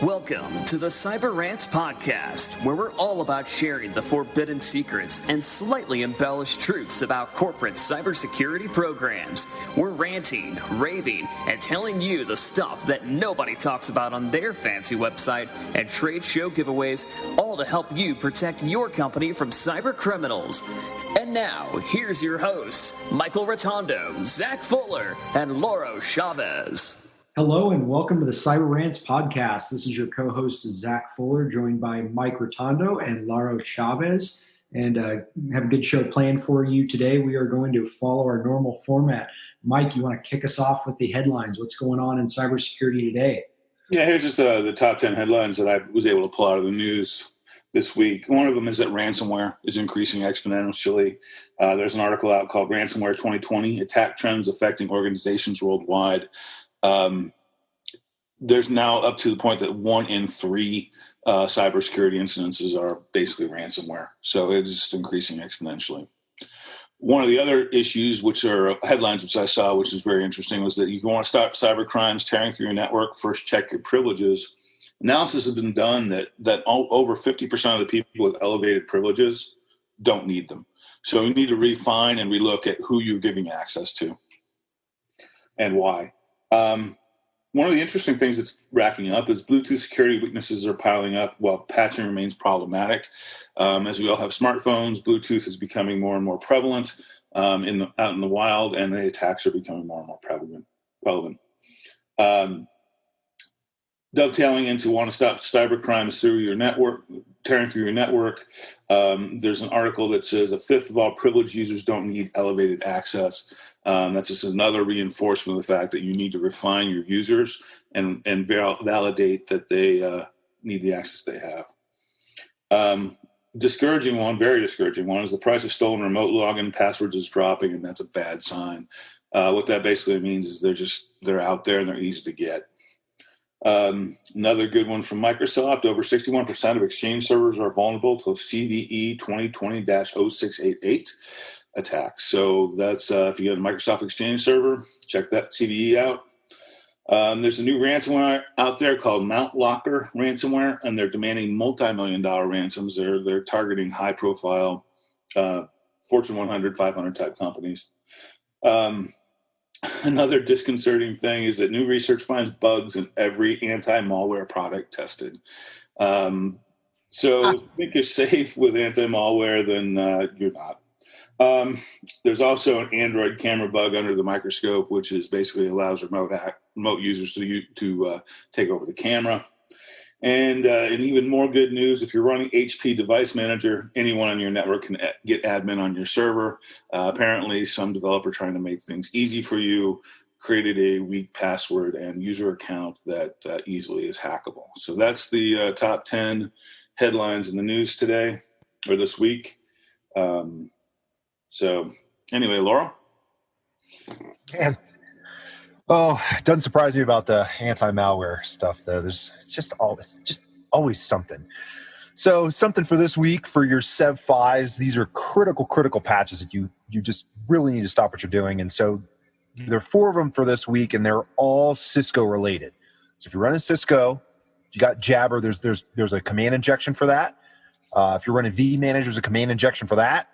Welcome to the Cyber Rants Podcast, where we're all about sharing the forbidden secrets and slightly embellished truths about corporate cybersecurity programs. We're ranting, raving, and telling you the stuff that nobody talks about on their fancy website and trade show giveaways, all to help you protect your company from cyber criminals. And now, here's your hosts, Michael Rotondo, Zach Fuller, and Lauro Chavez. Hello and welcome to the Cyber Rants Podcast. This is your co-host, Zach Fuller, joined by Mike Rotondo and Lauro Chavez. And have a good show planned for you today. We are going to follow our normal format. Mike, you want to kick us off with the headlines? What's going on in cybersecurity today? Yeah, here's just the top 10 headlines that I was able to pull out of the news this week. One of them is that ransomware is increasing exponentially. There's an article out called Ransomware 2020, Attack Trends Affecting Organizations Worldwide. There's now up to the point that 1 in 3 cybersecurity incidences are basically ransomware. So it's just increasing exponentially. One of the other issues, which are headlines which I saw, which is very interesting, was that you want to stop cyber crimes tearing through your network, first check your privileges. Analysis has been done that over 50% of the people with elevated privileges don't need them. So you need to refine and relook at who you're giving access to and why. One of the interesting things that's racking up is Bluetooth security weaknesses are piling up while patching remains problematic. As we all have smartphones, Bluetooth is becoming more and more prevalent out in the wild, and the attacks are becoming more and more prevalent. Dovetailing into want to stop cyber crimes through your network, tearing through your network. There's an article that says a fifth of all privileged users don't need elevated access. That's just another reinforcement of the fact that you need to refine your users and validate that they need the access they have. Discouraging one, very discouraging one, is the price of stolen remote login passwords is dropping, and that's a bad sign. What that basically means is they're out there and they're easy to get. Another good one from Microsoft, over 61% of Exchange servers are vulnerable to CVE 2020-0688 attacks. So that's if you get a Microsoft Exchange server, check that CVE out. There's a new ransomware out there called Mount Locker ransomware, and they're demanding multi-million-dollar ransoms. They're targeting high-profile Fortune 100, 500 type companies. Another disconcerting thing is that new research finds bugs in every anti-malware product tested. So think you're safe with anti-malware, then you're not. There's also an Android camera bug under the microscope, which is basically allows remote users to take over the camera. And even more good news, if you're running HP Device Manager, anyone on your network can get admin on your server. Apparently, some developer trying to make things easy for you created a weak password and user account that easily is hackable. So that's the top 10 headlines in the news today, or this week. So anyway, Laura? Man. Oh, it doesn't surprise me about the anti-malware stuff, though. It's just always something. So something for this week for your Sev 5s. These are critical patches that you just really need to stop what you're doing. And so there are 4 of them for this week, and they're all Cisco related. So if you're running Cisco, you got Jabber. There's a command injection for that. If you're running vManage, there's a command injection for that.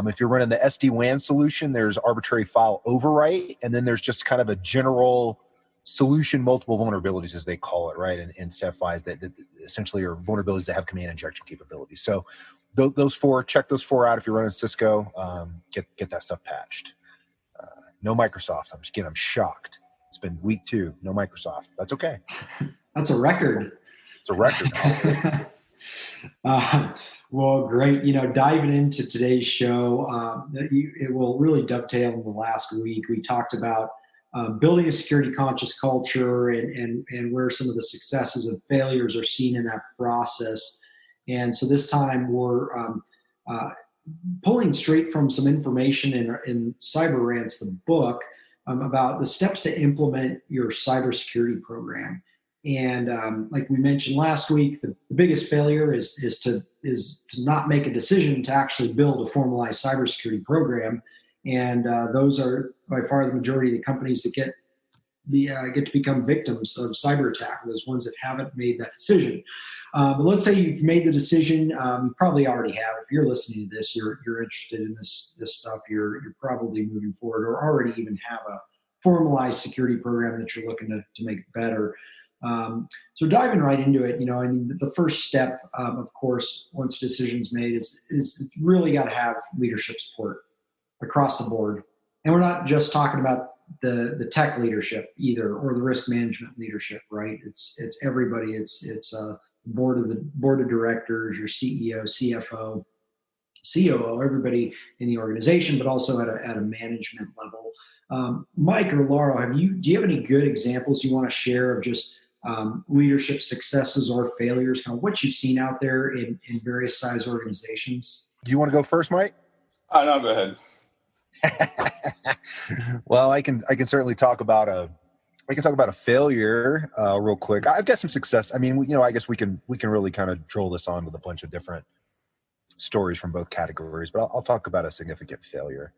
If you're running the SD-WAN solution, there's arbitrary file overwrite, and then there's just kind of a general solution multiple vulnerabilities, as they call it, right? In Sev 5s that essentially are vulnerabilities that have command injection capabilities. So those 4, check those 4 out if you're running Cisco. Get that stuff patched. No Microsoft. I'm shocked. It's been week 2. No Microsoft. That's okay. That's a record. It's a record. Well, great. Diving into today's show, it will really dovetail in the last week. We talked about building a security conscious culture and where some of the successes and failures are seen in that process. And so this time we're pulling straight from some information in Cyber Rants, the book, about the steps to implement your cybersecurity program. And like we mentioned last week, the biggest failure is to not make a decision to actually build a formalized cybersecurity program. And those are by far the majority of the companies that get get to become victims of cyber attack, those ones that haven't made that decision. But let's say you've made the decision. You probably already have. If you're listening to this, you're interested in this stuff. You're probably moving forward, or already even have a formalized security program that you're looking to make better. So diving right into it, I mean, the first step, of course, once decisions made, is really got to have leadership support across the board. And we're not just talking about the tech leadership either, or the risk management leadership, right? It's everybody. It's board of directors, your CEO, CFO, COO, everybody in the organization, but also at a management level. Mike or Laura, do you have any good examples you want to share of just leadership successes or failures, kind of what you've seen out there in various size organizations? Do you want to go first, Mike? No, go ahead. Well, I can certainly talk about a failure real quick. I've got some success. I mean, I guess we can really kind of drill this on with a bunch of different stories from both categories, but I'll talk about a significant failure.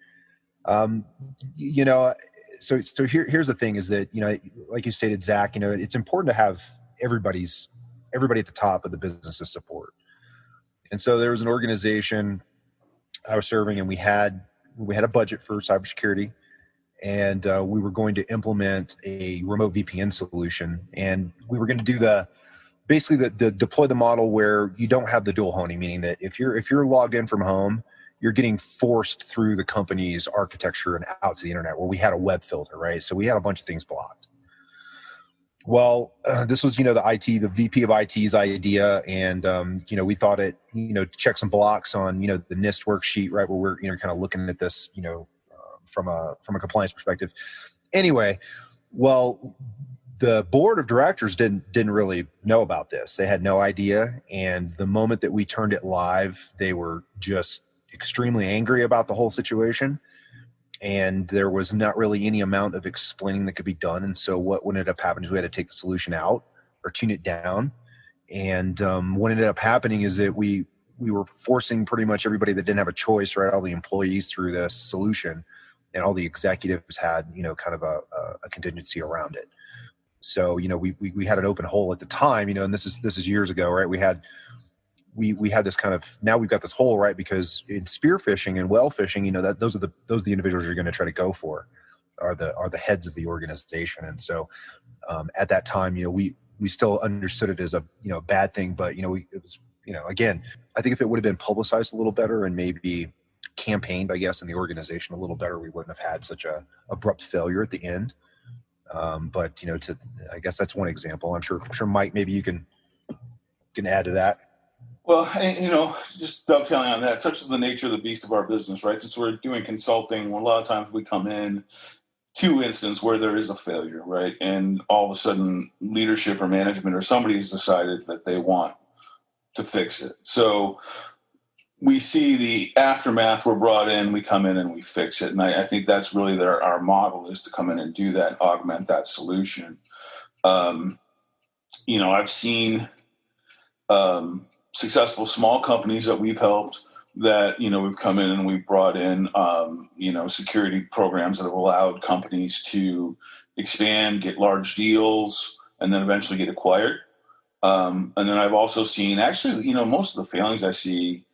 So here's the thing is that, like you stated, Zach, it's important to have everybody at the top of the business's support. And so there was an organization I was serving, and we had a budget for cybersecurity, and we were going to implement a remote VPN solution, and we were going to do the deploy the model where you don't have the dual honing, meaning that if you're logged in from home, you're getting forced through the company's architecture and out to the internet, where we had a web filter, right? So we had a bunch of things blocked. Well, this was, the VP of IT's idea. And, we thought it, check some blocks on, the NIST worksheet, right? Where we're, kind of looking at this, from a compliance perspective. Anyway, well, the board of directors didn't really know about this. They had no idea. And the moment that we turned it live, they were just extremely angry about the whole situation, and there was not really any amount of explaining that could be done. And so what ended up happening is we had to take the solution out or tune it down. And what ended up happening is that we were forcing pretty much everybody that didn't have a choice, right, all the employees through this solution, and all the executives had kind of a contingency around it. So we had an open hole at the time, and this is years ago, right? We had this kind of, now we've got this hole, right? Because in spear fishing and whale fishing, that those are the individuals you're going to try to go for, are the heads of the organization. And so at that time, we still understood it as a bad thing, but it was, again, I think if it would have been publicized a little better and maybe campaigned, I guess, in the organization a little better, we wouldn't have had such a abrupt failure at the end. But I guess that's one example. I'm sure Mike, maybe you can add to that. Well, just dovetailing on that, such is the nature of the beast of our business, right? Since we're doing consulting, a lot of times we come in to instance where there is a failure, right? And all of a sudden leadership or management or somebody has decided that they want to fix it. So we see the aftermath, we're brought in, we come in and we fix it. And I think that's really our model, is to come in and do that, augment that solution. I've seen successful small companies that we've helped that, we've come in and we've brought in, security programs that have allowed companies to expand, get large deals, and then eventually get acquired. And then I've also seen, actually, most of the failings I see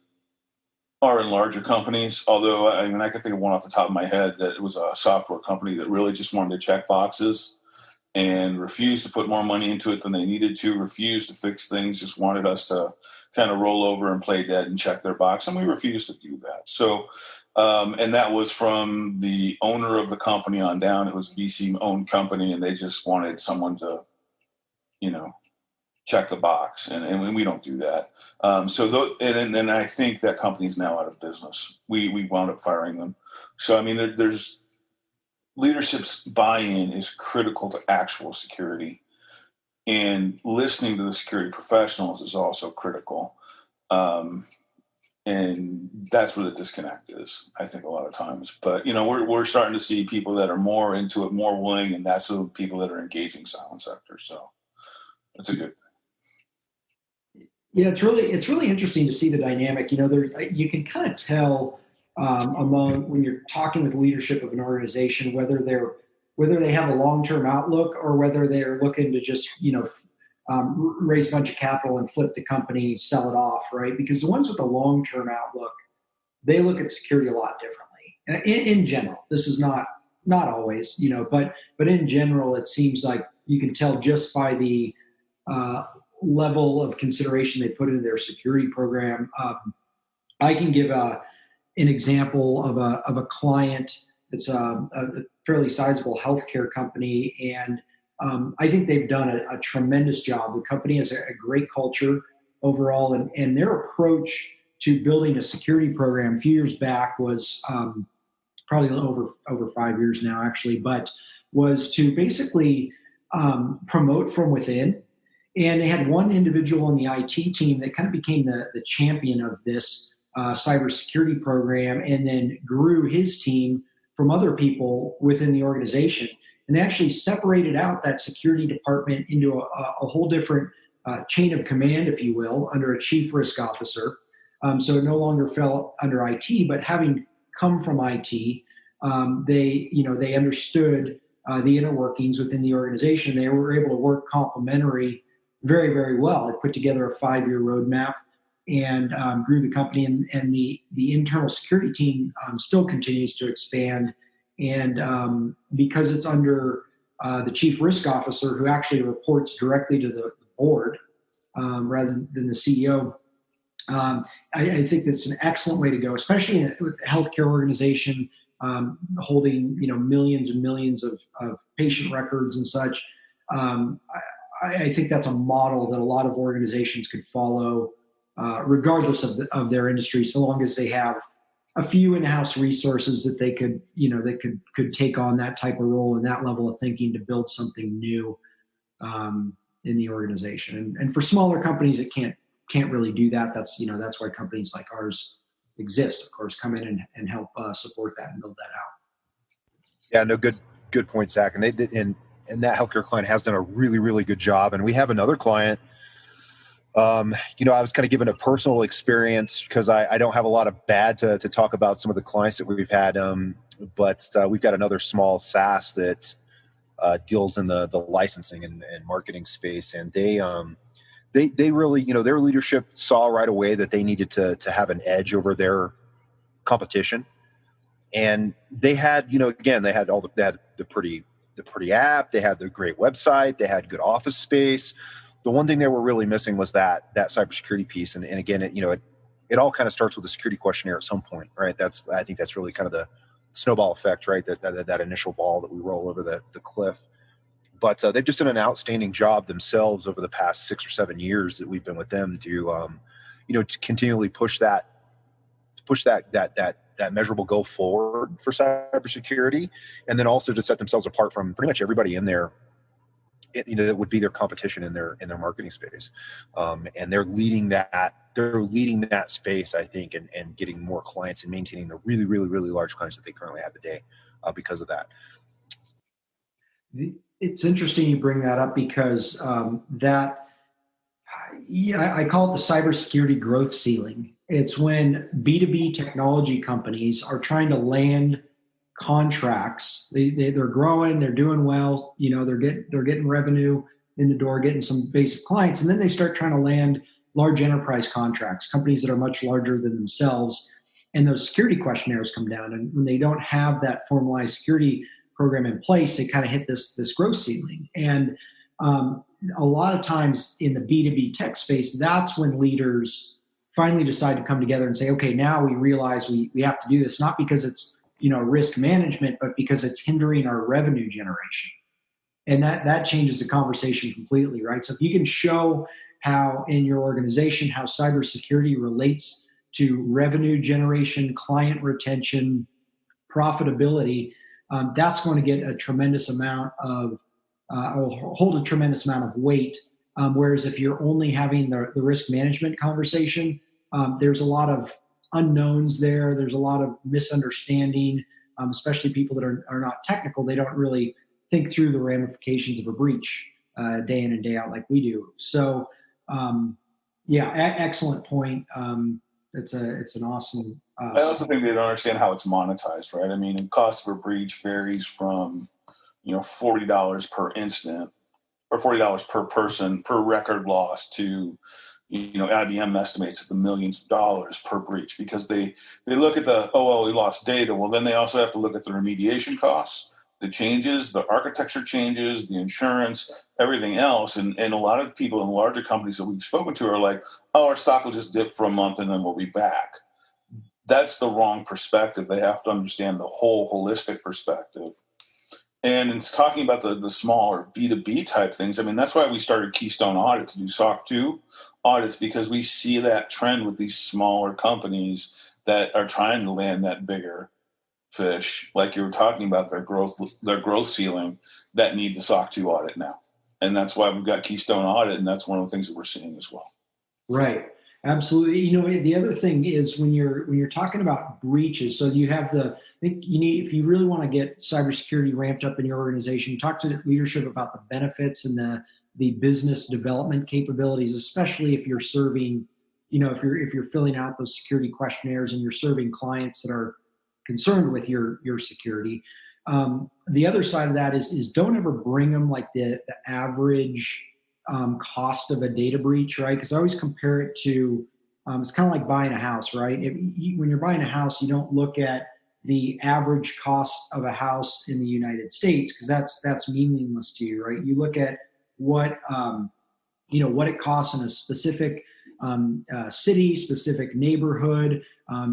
are in larger companies. Although, I can think of one off the top of my head that it was a software company that really just wanted to check boxes and refused to put more money into it than they needed to, refused to fix things, just wanted us to kind of roll over and play dead and check their box. And we refused to do that. So, and that was from the owner of the company on down. It was a VC-owned company, and they just wanted someone to, check the box. And we don't do that. And then I think that company's now out of business. We wound up firing them. So, there's leadership's buy-in is critical to actual security, and listening to the security professionals is also critical. And that's where the disconnect is, I think, a lot of times. But, we're starting to see people that are more into it, more willing, and that's the people that are engaging silent sector. So that's a good thing. Yeah, it's really interesting to see the dynamic. You can kind of tell when you're talking with leadership of an organization, whether they're whether they have a long-term outlook or whether they're looking to just, raise a bunch of capital and flip the company, sell it off, right? Because the ones with a long-term outlook, they look at security a lot differently. In general, this is not always, but in general, it seems like you can tell just by the level of consideration they put into their security program. I can give an example of a client. It's a fairly sizable healthcare company, and I think they've done a tremendous job. The company has a great culture overall, and their approach to building a security program a few years back was probably over 5 years now, actually, but was to basically promote from within. And they had one individual in the IT team that kind of became the champion of this cybersecurity program, and then grew his team from other people within the organization. And they actually separated out that security department into a whole different chain of command, if you will, under a chief risk officer. So it no longer fell under IT, but having come from IT, they understood the inner workings within the organization. They were able to work complementary very, very well. They put together a 5-year roadmap and grew the company, and the internal security team still continues to expand. And because it's under the chief risk officer, who actually reports directly to the board rather than the CEO, I think that's an excellent way to go, especially with a healthcare organization holding millions and millions of patient records and such. I think that's a model that a lot of organizations could follow, regardless of their industry, so long as they have a few in-house resources that they could take on that type of role and that level of thinking to build something new in the organization. And for smaller companies, it can't really do that. That's why companies like ours exist, of course, come in and help support that and build that out. Yeah, no, good point, Zach. And that healthcare client has done a really, really good job. And we have another client. I was kind of given a personal experience because I don't have a lot of bad to talk about some of the clients that we've had. But we've got another small SaaS that deals in the licensing and marketing space. And they really, their leadership saw right away that they needed to have an edge over their competition. And they had, they had the pretty app, they had the great website, they had good office space. The one thing they were really missing was that cybersecurity piece. And again, it all kind of starts with a security questionnaire at some point, right? I think that's really kind of the snowball effect, right? That initial ball that we roll over the cliff. But they've just done an outstanding job themselves over the past 6 or 7 years that we've been with them to continually push that measurable go forward for cybersecurity, and then also to set themselves apart from pretty much everybody in there. That would be their competition in their marketing space, and they're leading that space, I think, and getting more clients and maintaining the really, really, really large clients that they currently have today because of that. It's interesting you bring that up because I call it the cybersecurity growth ceiling. It's when B2B technology companies are trying to land contracts. They're growing, they're doing well, they're getting revenue in the door, getting some basic clients, and then they start trying to land large enterprise contracts, companies that are much larger than themselves, and those security questionnaires come down. And when they don't have that formalized security program in place, they kind of hit this growth ceiling. And a lot of times in the B2B tech space, that's when leaders finally decide to come together and say, okay, now we realize we have to do this, not because it's risk management, but because it's hindering our revenue generation. And that changes the conversation completely, right? So if you can show how in your organization, how cybersecurity relates to revenue generation, client retention, profitability, that's going to get a tremendous amount of, hold a tremendous amount of weight. Whereas if you're only having the risk management conversation, there's a lot of unknowns there. There's a lot of misunderstanding, especially people that are not technical. They don't really think through the ramifications of a breach day in and day out like we do. So, excellent point. It's an awesome. I also think they don't understand how it's monetized, right? I mean, the cost of a breach varies from $40 per incident or $40 per person per record loss to, IBM estimates at the millions of dollars per breach, because they look at we lost data. Well, then they also have to look at the remediation costs, the changes, the architecture changes, the insurance, everything else. And a lot of people in larger companies that we've spoken to are like, oh, our stock will just dip for a month and then we'll be back. That's the wrong perspective. They have to understand the whole holistic perspective. And it's talking about the smaller B2B type things. I mean, that's why we started Keystone Audit to do SOC 2 audits, because we see that trend with these smaller companies that are trying to land that bigger fish, like you were talking about, their growth ceiling, that need the SOC 2 audit now. And that's why we've got Keystone Audit, and that's one of the things that we're seeing as well. Right. Absolutely. The other thing is when you're talking about breaches, so you have if you really want to get cybersecurity ramped up in your organization, talk to leadership about the benefits and the business development capabilities, especially if you're serving, if you're filling out those security questionnaires and you're serving clients that are concerned with your security. The other side of that is don't ever bring them like the average cost of a data breach, right? Because I always compare it to, it's kind of like buying a house, right? When you're buying a house, you don't look at the average cost of a house in the United States, because that's meaningless to you, right? You look at what it costs in a specific city, specific neighborhood,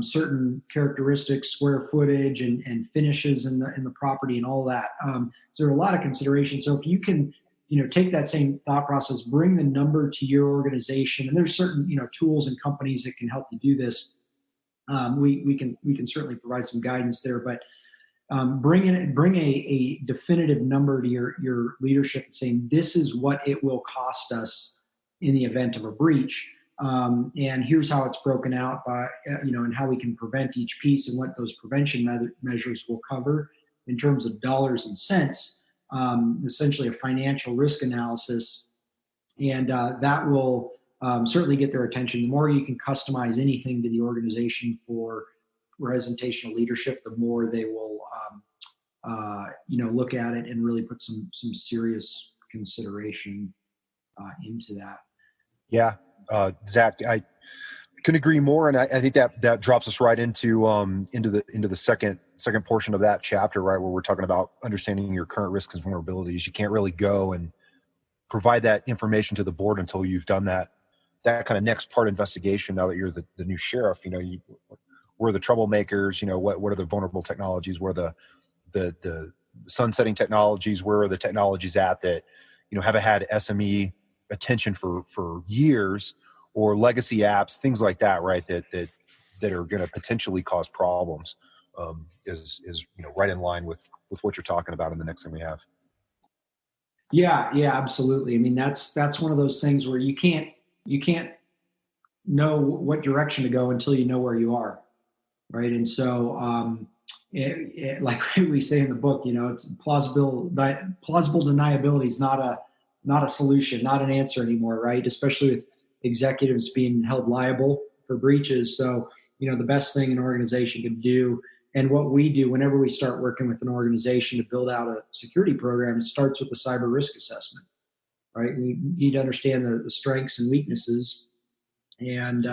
certain characteristics, square footage, and finishes in the property and all that. So there are a lot of considerations. So if you can take that same thought process, bring the number to your organization, and there's certain tools and companies that can help you do this. We can certainly provide some guidance there, but bring a definitive number to your leadership and saying this is what it will cost us in the event of a breach, and here's how it's broken out by and how we can prevent each piece and what those prevention measures will cover in terms of dollars and cents. Essentially a financial risk analysis, and that will certainly get their attention. The more you can customize anything to the organization for presentational leadership, the more they will look at it and really put some serious consideration into that. Yeah, Zach, I couldn't agree more, and I think that drops us right into the second portion of that chapter, right, where we're talking about understanding your current risks and vulnerabilities. You can't really go and provide that information to the board until you've done that kind of next part investigation. Now that you're the new sheriff, where are the troublemakers? What are the vulnerable technologies? Where are the sunsetting technologies? Where are the technologies at that haven't had SME attention for years, or legacy apps, things like that, right? That are going to potentially cause problems. Is right in line with what you're talking about in the next thing we have. Yeah, absolutely. I mean, that's one of those things where you can't know what direction to go until you know where you are, right? And so, like we say in the book, it's plausible deniability is not a solution, not an answer anymore, right? Especially with executives being held liable for breaches. So, the best thing an organization can do, and what we do whenever we start working with an organization to build out a security program, it starts with a cyber risk assessment, right? We need to understand the strengths and weaknesses and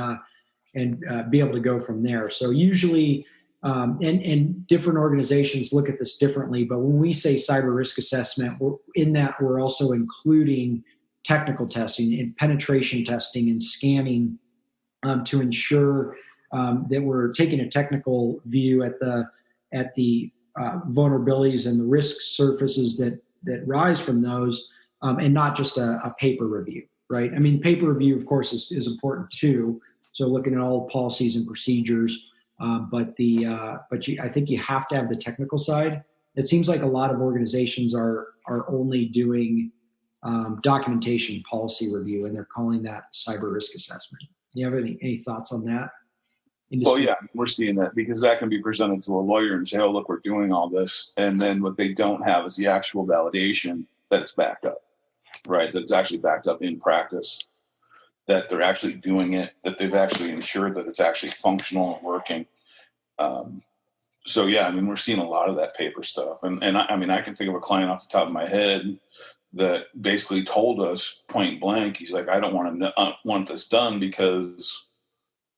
be able to go from there. So usually, and different organizations look at this differently, but when we say cyber risk assessment, we're also including technical testing and penetration testing and scanning to ensure that we're taking a technical view at the vulnerabilities and the risk surfaces that rise from those, and not just a paper review, right? I mean, paper review, of course, is important too. So looking at all the policies and procedures, but I think you have to have the technical side. It seems like a lot of organizations are only doing documentation policy review, and they're calling that cyber risk assessment. Do you have any thoughts on that? Well, yeah, we're seeing that, because that can be presented to a lawyer and say, oh, look, we're doing all this. And then what they don't have is the actual validation that it's backed up, right? That's actually backed up in practice, that they're actually doing it, that they've actually ensured that it's actually functional and working. So yeah, I mean, we're seeing a lot of that paper stuff, and I mean, I can think of a client off the top of my head that basically told us point blank, he's like, I don't want this done because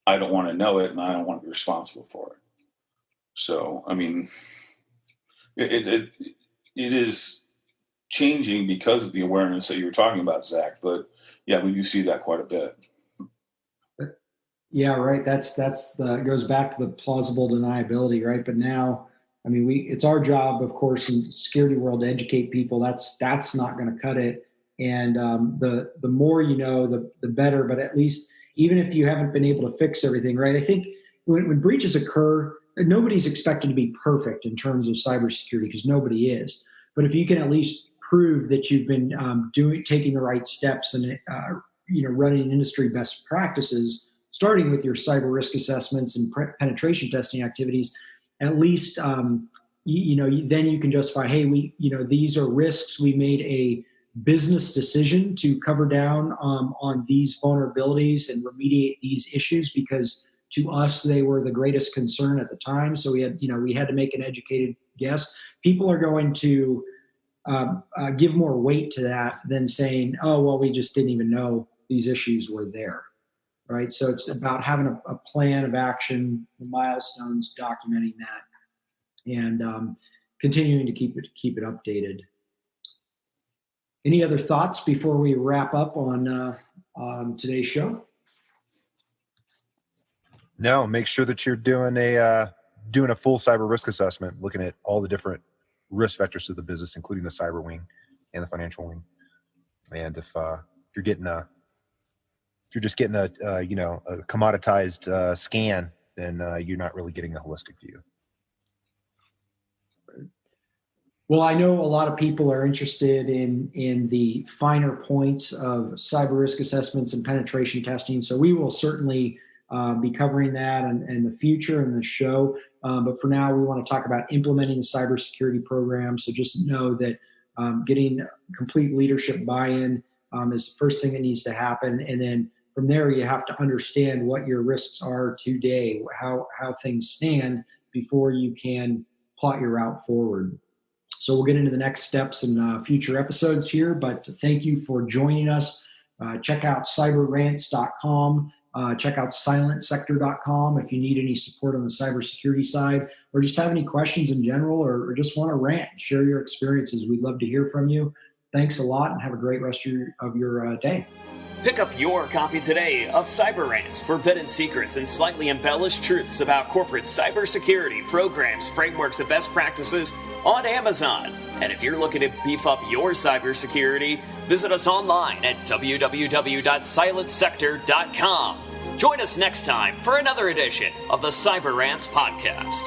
I don't want to know it and I don't want to be responsible for it. So I mean, it is changing because of the awareness that you were talking about, Zach. But yeah, we do see that quite a bit. Yeah, right. That's goes back to the plausible deniability, right? But now, I mean, it's our job, of course, in the security world to educate people. That's not going to cut it. And the more you know, the better. But at least, even if you haven't been able to fix everything, right? I think when breaches occur, nobody's expected to be perfect in terms of cybersecurity because nobody is. But if you can at least prove that you've been taking the right steps and running industry best practices, starting with your cyber risk assessments and penetration testing activities, at least then you can justify, hey, these are risks. We made a business decision to cover down on these vulnerabilities and remediate these issues because to us they were the greatest concern at the time. So we had to make an educated guess. People are going to give more weight to that than saying, oh, well, we just didn't even know these issues were there. Right. So it's about having a plan of action, the milestones, documenting that, and continuing to keep it updated. Any other thoughts before we wrap up on today's show? No, make sure that you're doing a full cyber risk assessment, looking at all the different risk vectors of the business, including the cyber wing and the financial wing. And if you're just getting a commoditized scan, then you're not really getting a holistic view. Well, I know a lot of people are interested in the finer points of cyber risk assessments and penetration testing. So we will certainly be covering that in the future in the show. But for now, we want to talk about implementing the cybersecurity program. So just know that getting complete leadership buy-in is the first thing that needs to happen. And then from there, you have to understand what your risks are today, how things stand before you can plot your route forward. So we'll get into the next steps in future episodes here, but thank you for joining us. Check out cyberrants.com. Check out silentsector.com if you need any support on the cybersecurity side or just have any questions in general or just want to rant, share your experiences. We'd love to hear from you. Thanks a lot and have a great rest of your day. Pick up your copy today of Cyber Rants, Forbidden Secrets, and Slightly Embellished Truths about corporate cybersecurity programs, frameworks, and best practices on Amazon. And if you're looking to beef up your cybersecurity, visit us online at www.silentsector.com. Join us next time for another edition of the Cyber Rants podcast.